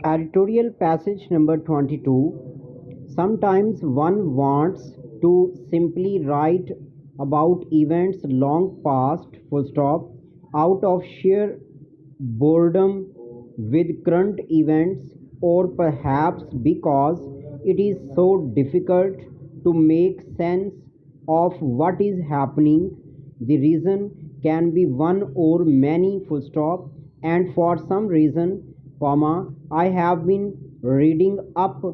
Editorial passage number 22. Sometimes one wants to simply write about events long past, full stop, out of sheer boredom with current events, or perhaps because it is so difficult to make sense of what is happening. The reason can be one or many, full stop, and for some reason, comma, I have been reading up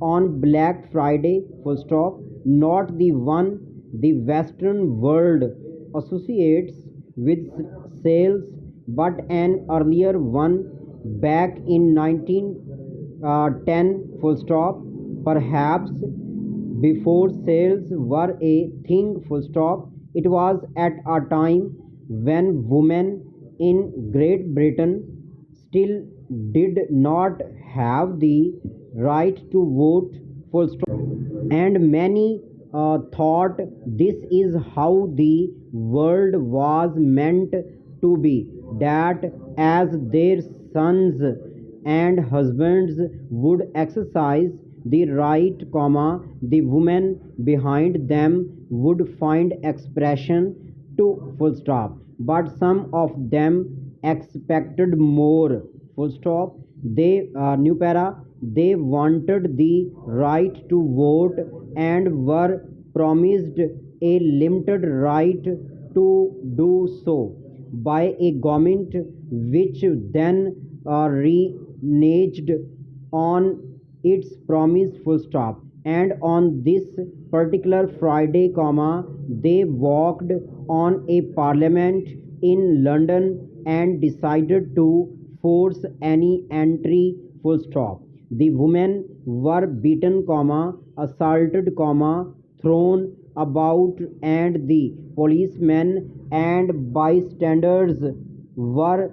on Black Friday, full stop, not the one the Western world associates with sales, but an earlier one back in 1910, full stop, perhaps before sales were a thing, full stop. It was at a time when women in Great Britain still did not have the right to vote, full stop. And many thought this is how the world was meant to be, that as their sons and husbands would exercise the right, comma, the women behind them would find expression to, full stop. But some of them expected more, full stop. They new para, they wanted the right to vote and were promised a limited right to do so by a government which then reneged on its promise, full stop. And on this particular Friday, comma, they walked on a parliament in London and decided to force any entry, full stop. The women were beaten, comma, assaulted, comma, thrown about, and the policemen and bystanders were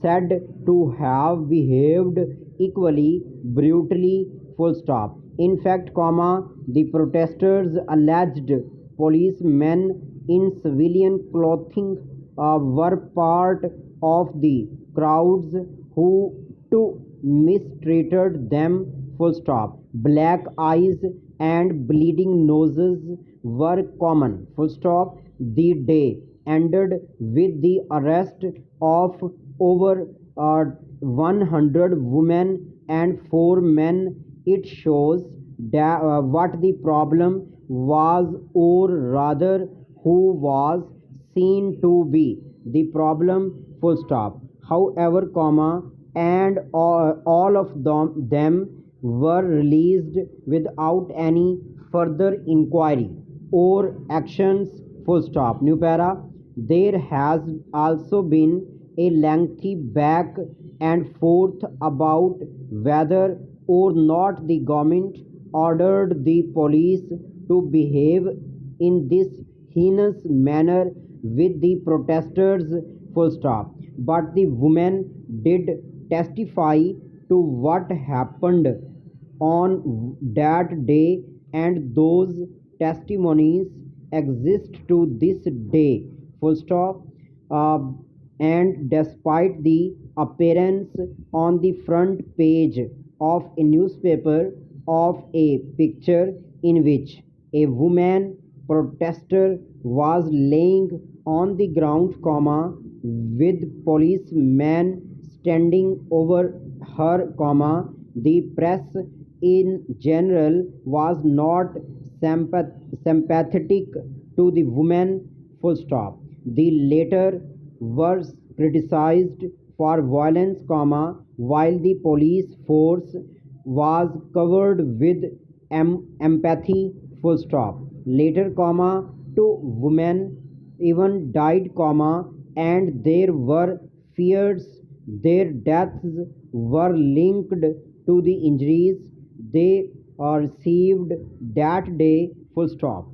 said to have behaved equally brutally, full stop. In fact, comma, the protesters alleged policemen in civilian clothing were part of the crowds who too mistreated them, full stop. Black eyes and bleeding noses were common, full stop. The day ended with the arrest of over 100 women and 4 men. It shows that, what the problem was, or rather who was seen to be the problem, full stop. However, comma, and all of them were released without any further inquiry or actions, full stop. New para, there has also been a lengthy back and forth about whether or not the government ordered the police to behave in this heinous manner with the protesters, full stop. But the women did testify to what happened on that day, and those testimonies exist to this day, full stop. Uh, and despite the appearance on the front page of a newspaper of a picture in which a woman protester was laying on the ground, comma, with policemen standing over her, comma, the press in general was not sympathetic to the woman, full stop. The latter were criticized for violence, comma, while the police force was covered with empathy, full stop. Later, comma, two women even died, comma, and there were fears their deaths were linked to the injuries they received that day, full stop.